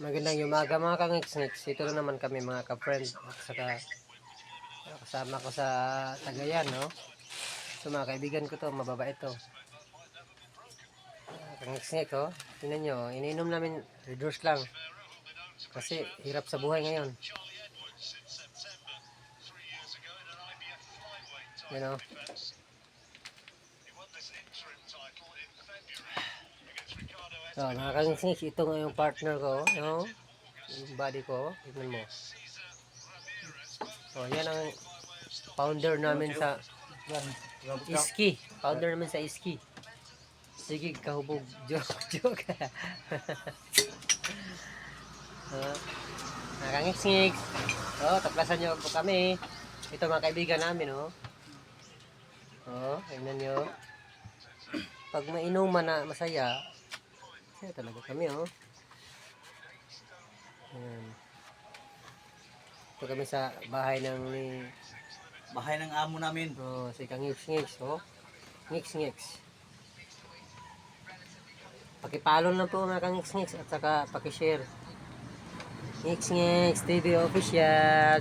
Magandang umaga mga kangiks-ngiks. Ito na naman kami mga ka-friend. At saka kasama ko sa Tagayan, no? So mga kaibigan ko to, mababait to. Kangiks-ngiks, oh. Tingnan nyo, iniinom namin reduce lang. Kasi hirap sa buhay ngayon. You know? So mga kangiks-ngiks, ito nga yung partner ko, no? Yung body ko, tingnan mo. So yan ang founder namin sa Iski. Founder namin sa Iski. Sige, kahubog. Joke. Nakangix-ngix. Taplasan nyo po kami. Ito mga kaibigan namin, oh. Tingnan nyo. Pag mainuman na masaya, masaya talaga kami, oh. Ayan. Ito kami sa bahay ng Bahay ng amo namin. si Kangix-ngix, oh. Ngix-ngix. Pakipalo lang po mga Kangix-ngix at saka pakishare. Ngix-ngix TV official.